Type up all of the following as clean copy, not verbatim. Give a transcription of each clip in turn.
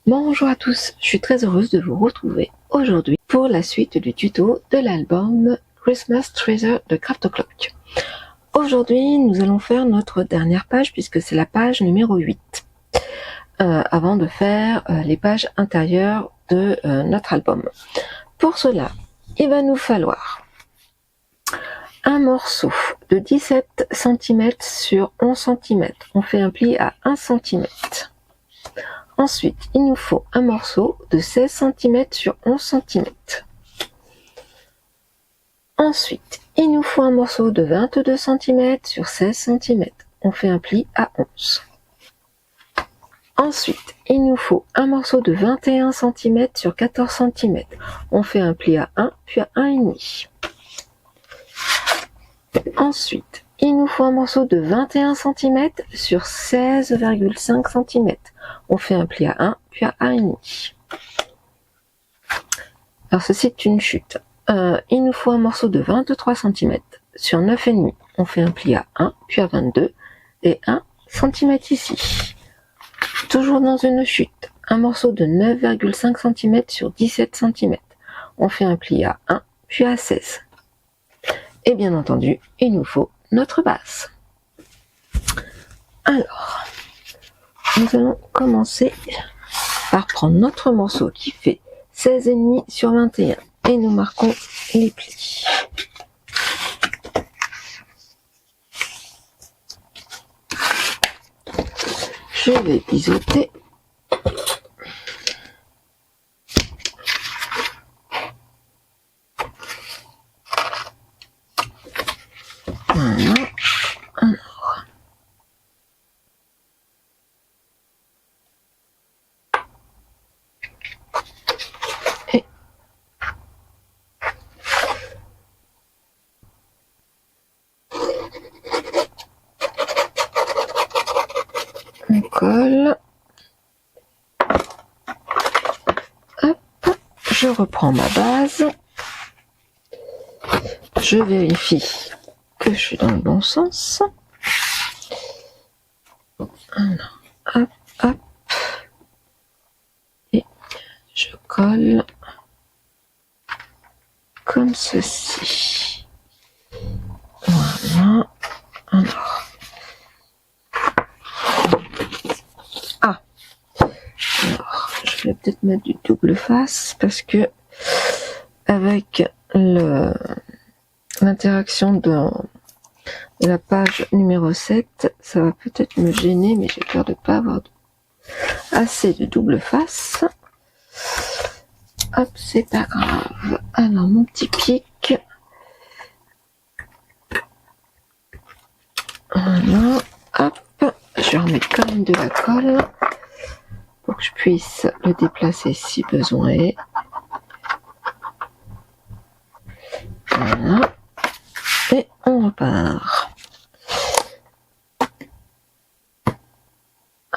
Bonjour à tous, je suis très heureuse de vous retrouver aujourd'hui pour la suite du tuto de l'album Christmas Treasure de Craftoclock. Aujourd'hui, nous allons faire notre dernière page puisque c'est la page numéro 8 avant de faire les pages intérieures de notre album. Pour cela, il va nous falloir un morceau de 17 cm sur 11 cm. On fait un pli à 1 cm. Ensuite, il nous faut un morceau de 16 cm sur 11 cm. Ensuite, il nous faut un morceau de 22 cm sur 16 cm. On fait un pli à 11. Ensuite, il nous faut un morceau de 21 cm sur 14 cm. On fait un pli à 1, puis à 1,5. Ensuite, il nous faut un morceau de 21 cm sur 16,5 cm. On fait un pli à 1, puis à 1,5. Alors ceci est une chute. Il nous faut un morceau de 23 cm sur 9,5. On fait un pli à 1, puis à 22 et 1 cm ici. Toujours dans une chute, un morceau de 9,5 cm sur 17 cm. On fait un pli à 1, puis à 16. Et bien entendu, il nous faut notre base. Alors, nous allons commencer par prendre notre morceau qui fait 16,5 sur 21 et nous marquons les plis. Je vais biseauter. Voilà. Alors. Et on colle. Hop, je reprends ma base. Je vérifie que je suis dans le bon sens. Alors, hop, hop. Et je colle comme ceci. Voilà. Alors. Ah. Alors, je vais peut-être mettre du double face parce que avec l'interaction de la page numéro 7, ça va peut-être me gêner, mais j'ai peur de ne pas avoir assez de double face. Hop, c'est pas grave. Alors, mon petit pic. Voilà. Hop, je remets quand même de la colle pour que je puisse le déplacer si besoin est. Voilà. Et on repart.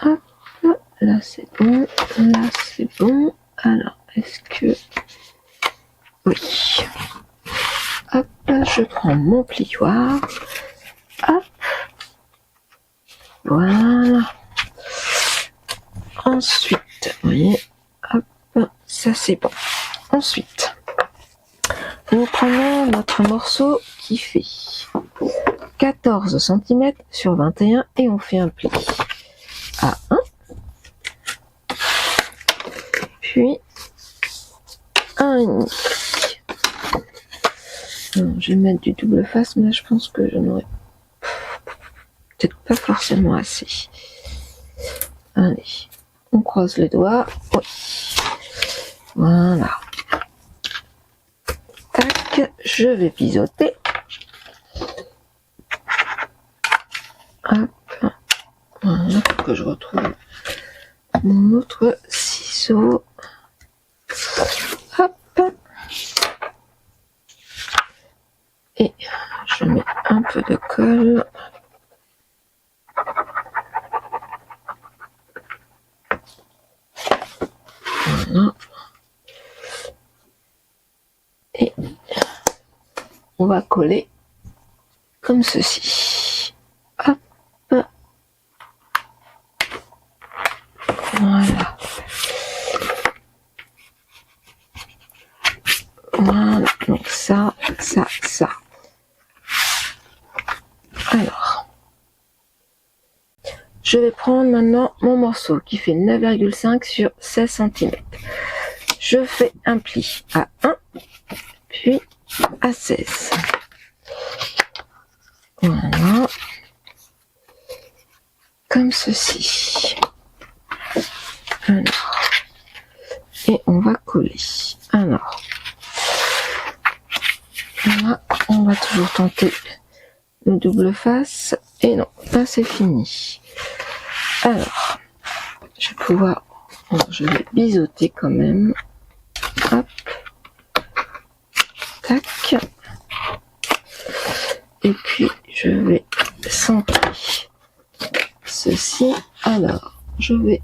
Hop, là c'est bon, là c'est bon. Alors, est-ce que... Oui. Hop, je prends mon plioir. Hop. Voilà. Ensuite, vous voyez, hop, ça c'est bon. Ensuite, nous prenons notre morceau qui fait 14 cm sur 21 et on fait un pli à 1, puis 1,5. Je vais mettre du double face, mais là, je pense que je n'aurai peut-être pas forcément assez. Allez, on croise les doigts. Oui. Voilà. Tac, je vais biseauter. Hop. Voilà, pour que je retrouve mon autre ciseau. Hop. Et je mets un peu de colle. Voilà. Et on va coller comme ceci. Hop. Voilà. Voilà, donc ça. Alors, je vais prendre maintenant mon morceau qui fait 9,5 sur 16 cm. Je fais un pli à 1, puis à 16. Voilà. Comme ceci. Alors. Et on va coller. Alors. Là, on va toujours tenter le double face. Et non, là c'est fini. Alors. Je vais pouvoir... je vais biseauter quand même. Hop. Tac. Et puis, je vais centrer ceci. Alors, je vais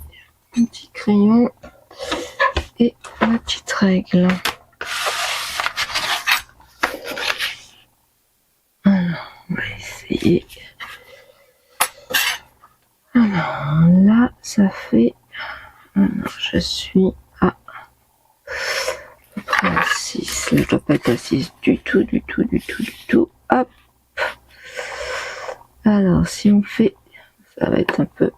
un petit crayon et ma petite règle. Alors, on va essayer. Alors, là, ça fait... Alors, je suis à 6. Là, je dois pas être à 6 du tout. Hop. Alors, si on fait... Ça va être un peu...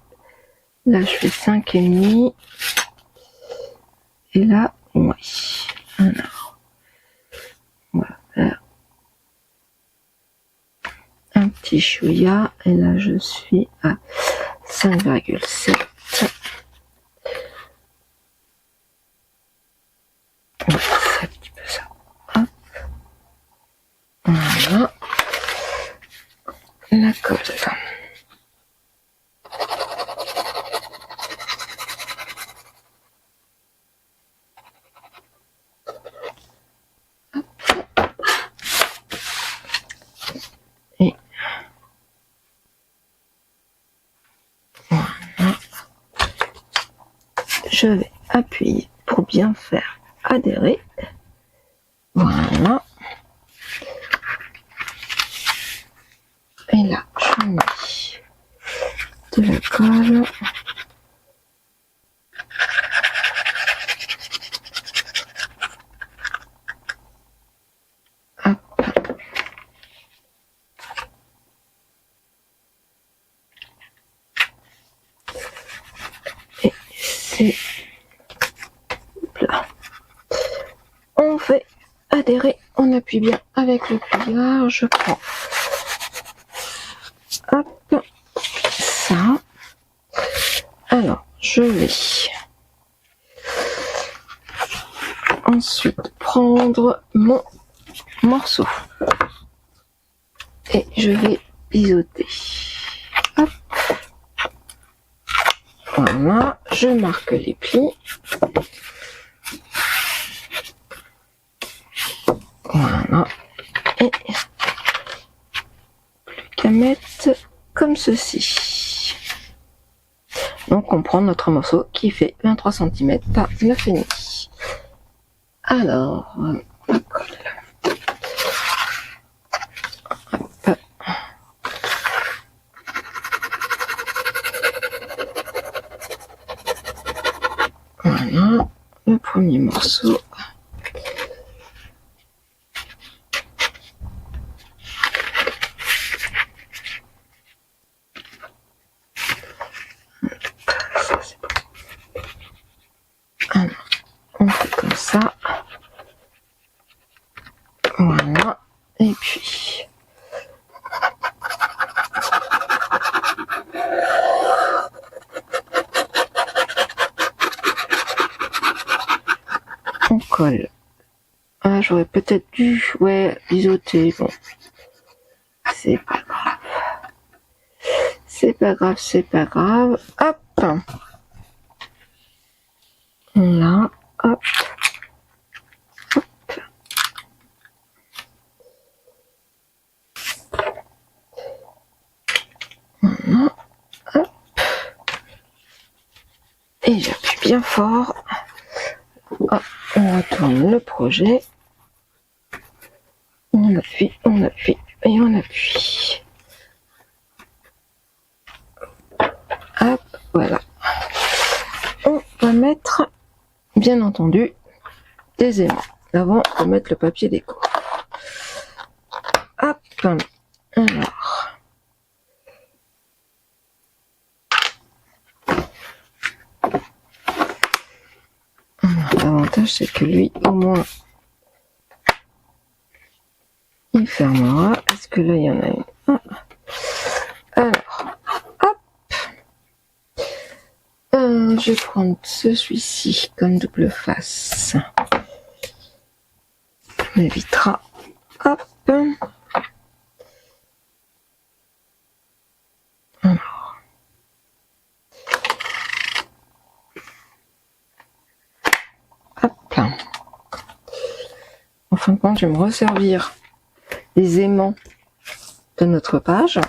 Là, je fais 5,5. Et là, oui. Alors, on va faire un petit chouïa. Et là, je suis à 5,7. On va faire un petit peu ça. Hop. Voilà. La colle. Et voilà. Je vais appuyer pour bien faire adhérer. Voilà. Et là, je mets de la colle. Hop. Et c'est là. On fait adhérer, on appuie bien avec le plieur. Je prends hop ça. Alors, je vais ensuite prendre mon morceau et je vais biseauter. Hop. Voilà, je marque les plis. Voilà. Et plus qu'à mettre comme ceci. Donc on prend notre morceau qui fait 23 cm par 9,5. Alors, la colle. Hop. Voilà, le premier morceau. Alors, on fait comme ça. Voilà, et puis on colle. Ah, j'aurais peut-être dû, biseauter. Bon, c'est pas grave. C'est pas grave. Hop. Là, hop. Hop. Voilà. Hop. Et j'appuie bien fort. Hop. On retourne le projet. On appuie et on appuie. Hop, voilà. On va mettre, bien entendu, des aimants. avant de mettre le papier déco. Hop, alors. L'avantage, c'est que lui, au moins, il fermera. Est-ce que là, il y en a une? Alors, hop. Je vais prendre celui-ci comme double face. On évitera. Hop. Alors. Hop. En fin de compte, je vais me resservir les aimants de notre page.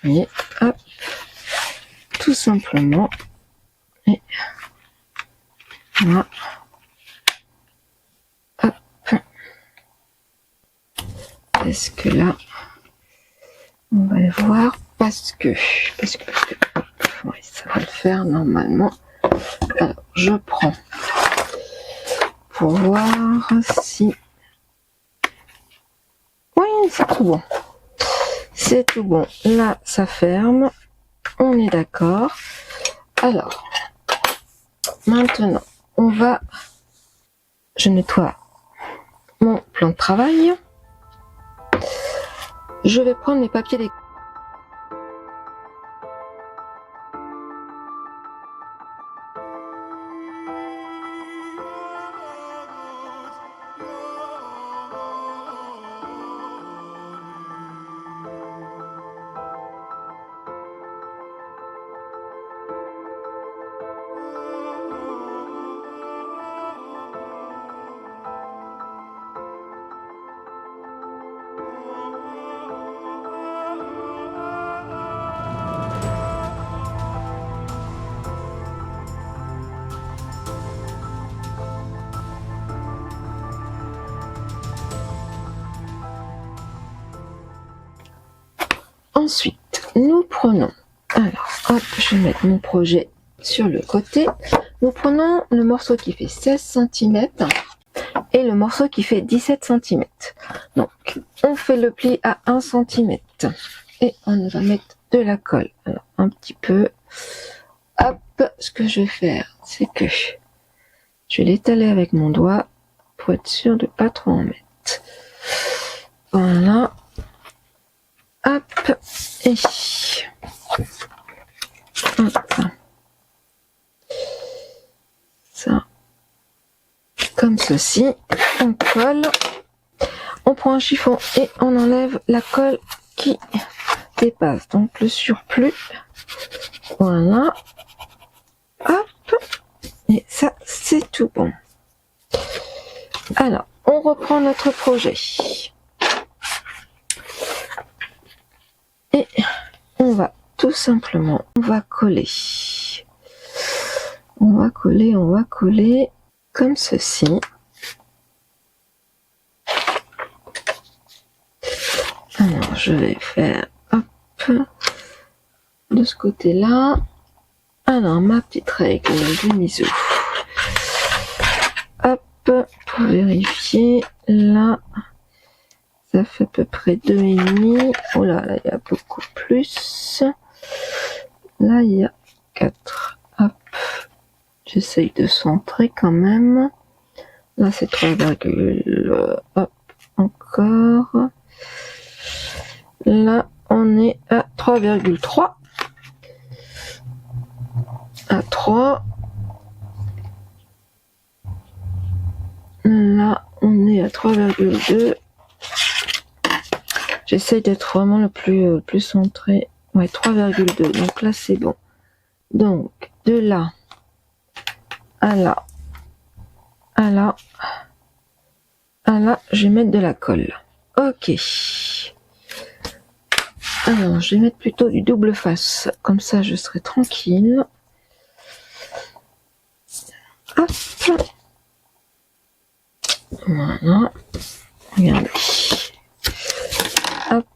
Et hop. Tout simplement. Et voilà. Hop. Est-ce que là, on va le voir parce que ouais, ça va le faire normalement. Alors, je prends pour voir si... Oui, c'est tout bon. C'est tout bon. Là, ça ferme. On est d'accord. Alors, maintenant, je nettoie mon plan de travail. Je vais prendre mes papiers déco. Ensuite, nous prenons, alors hop, je vais mettre mon projet sur le côté. Nous prenons le morceau qui fait 16 cm et le morceau qui fait 17 cm. Donc, on fait le pli à 1 cm et on va mettre de la colle. Alors, un petit peu. Hop, ce que je vais faire, c'est que je vais l'étaler avec mon doigt pour être sûr de pas trop en mettre. Voilà. Hop, et hop. Ça, comme ceci, on colle, on prend un chiffon et on enlève la colle qui dépasse, donc le surplus, voilà, hop, et ça, c'est tout bon. Alors, on reprend notre projet. Et on va tout simplement, on va coller comme ceci. Alors je vais faire hop de ce côté-là. Alors ma petite règle de miso. Hop, pour vérifier, là. Ça fait à peu près 2,5. Oh là, là, il y a beaucoup plus. Là, il y a 4. Hop. J'essaye de centrer quand même. Là, c'est 3, hop, encore. Là, on est à 3,3. À 3. Là, on est à 3,2. J'essaye d'être vraiment le plus centré. Ouais, 3,2. Donc là, c'est bon. Donc, de là à là, à là, à là, je vais mettre de la colle. Ok. Alors, je vais mettre plutôt du double face. Comme ça, je serai tranquille. Hop. Voilà. Regardez. Hop.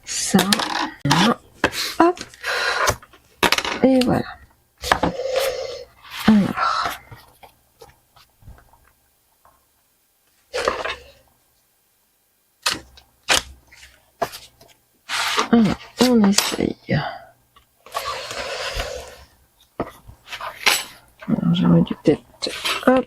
Ça. Voilà. Hop. Et voilà. essaye. Alors j'aurais dû peut-être... Hop.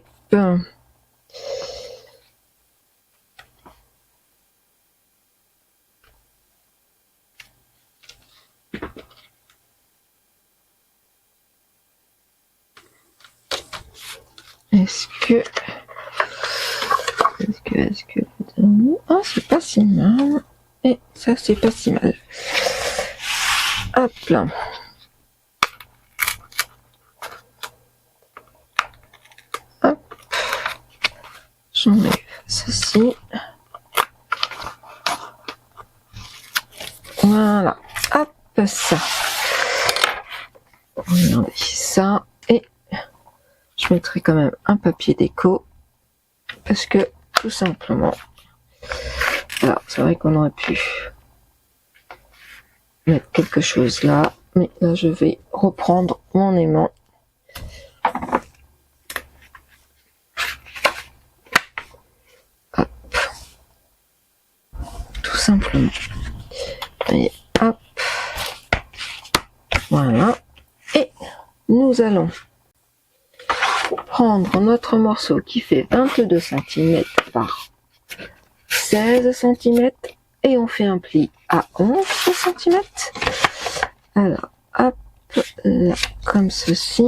Est-ce que... Oh, c'est pas si mal. Et ça, c'est pas si mal. Hop là. Hop. J'enlève ceci. Voilà. Hop, ça. Regardez ça. Et je mettrai quand même un papier déco. Parce que, tout simplement... Alors, c'est vrai qu'on aurait pu mettre quelque chose là. Mais là, je vais reprendre mon aimant. Hop. Tout simplement. Et hop. Voilà. Et nous allons prendre notre morceau qui fait 22 cm par 16 cm et on fait un pli à 11 cm. Alors, hop, là, comme ceci.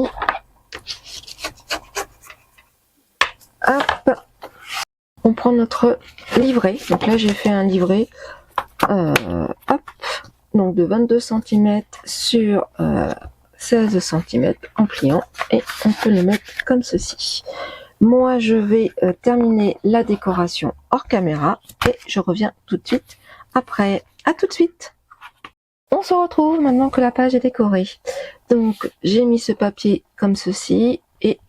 Hop, on prend notre livret. Donc là, j'ai fait un livret, hop, donc de 22 cm sur 16 cm en pliant et on peut le mettre comme ceci. Moi, je vais terminer la décoration hors caméra et je reviens tout de suite après. À tout de suite. On se retrouve maintenant que la page est décorée. Donc, j'ai mis ce papier comme ceci et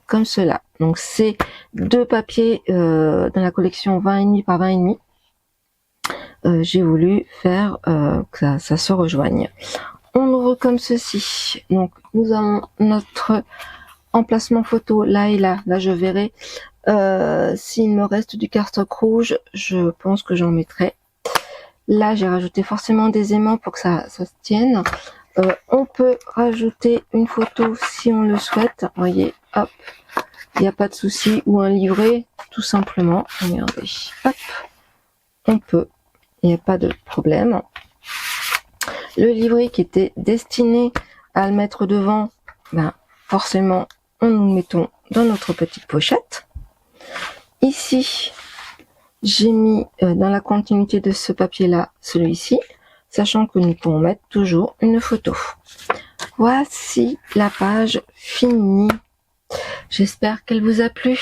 comme cela. Donc, c'est deux papiers dans la collection 20,5 par 20,5. J'ai voulu faire que ça se rejoigne. On ouvre comme ceci. Donc, nous avons notre emplacement photo là et là. Là, je verrai s'il me reste du cardstock rouge. Je pense que j'en mettrai. Là, j'ai rajouté forcément des aimants pour que ça se tienne. On peut rajouter une photo si on le souhaite. Vous voyez, hop, il n'y a pas de souci. Ou un livret, tout simplement. Regardez, hop, on peut. Il n'y a pas de problème. Le livret qui était destiné à le mettre devant, ben, forcément, on nous le mettons dans notre petite pochette. Ici, j'ai mis dans la continuité de ce papier-là, celui-ci, sachant que nous pouvons mettre toujours une photo. Voici la page finie. J'espère qu'elle vous a plu.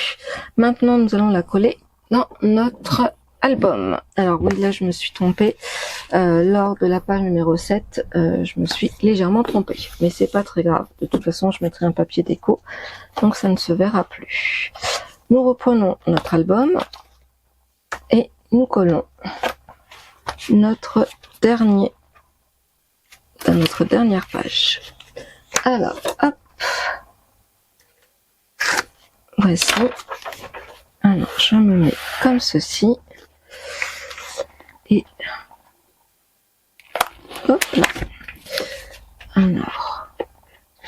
Maintenant, nous allons la coller dans notre album. Alors oui, là, je me suis trompée. Lors de la page numéro 7, je me suis légèrement trompée. Mais c'est pas très grave. De toute façon, je mettrai un papier déco. Donc, ça ne se verra plus. Nous reprenons notre album. Et nous collons notre dernière page. Alors, hop. Voici. Alors, je me mets comme ceci. Et hop là. Alors,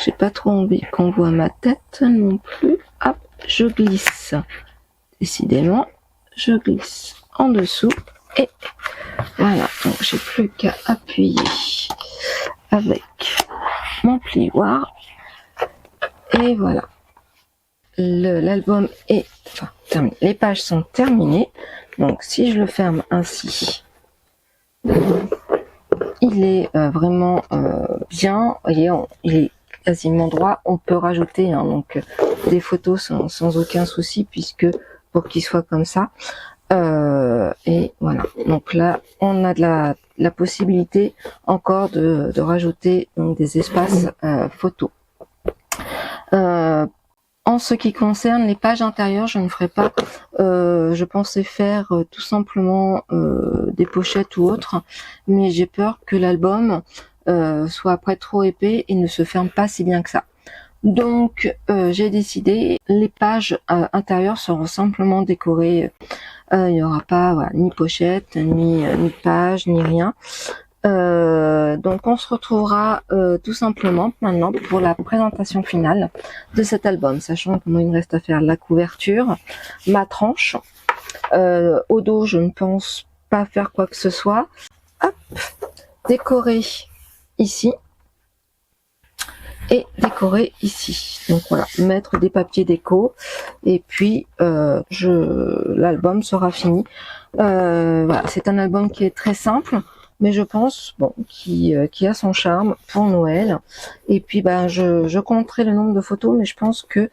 j'ai pas trop envie qu'on voit ma tête non plus. Hop, je glisse. Décidément, je glisse en dessous et voilà. Donc, j'ai plus qu'à appuyer avec mon plioir et voilà. L'album est terminé. Les pages sont terminées. Donc, si je le ferme ainsi, il est vraiment bien. Vous voyez, il est quasiment droit. On peut rajouter donc des photos sans aucun souci, puisque pour qu'il soit comme ça. Et voilà. Donc là, on a de la possibilité encore de rajouter donc, des espaces photos. En ce qui concerne les pages intérieures, je ne ferai pas. Je pensais faire tout simplement des pochettes ou autres, mais j'ai peur que l'album soit après trop épais et ne se ferme pas si bien que ça. Donc j'ai décidé, les pages intérieures seront simplement décorées. Il n'y aura pas voilà, ni pochette, ni page, ni rien. Donc on se retrouvera tout simplement maintenant pour la présentation finale de cet album, sachant que moi il me reste à faire la couverture, ma tranche. Au dos, je ne pense pas faire quoi que ce soit. Hop, décorer ici et décorer ici. Donc voilà, mettre des papiers déco et puis l'album sera fini. Voilà, c'est un album qui est très simple, mais je pense qui a son charme pour Noël. Et puis je compterai le nombre de photos, mais je pense que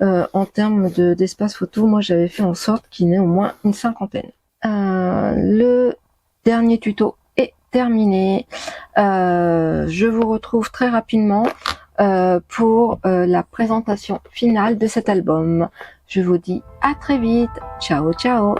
en termes d'espace photo, moi j'avais fait en sorte qu'il y ait au moins une cinquantaine. Le dernier tuto est terminé. Je vous retrouve très rapidement pour la présentation finale de cet album. Je vous dis à très vite. Ciao, ciao.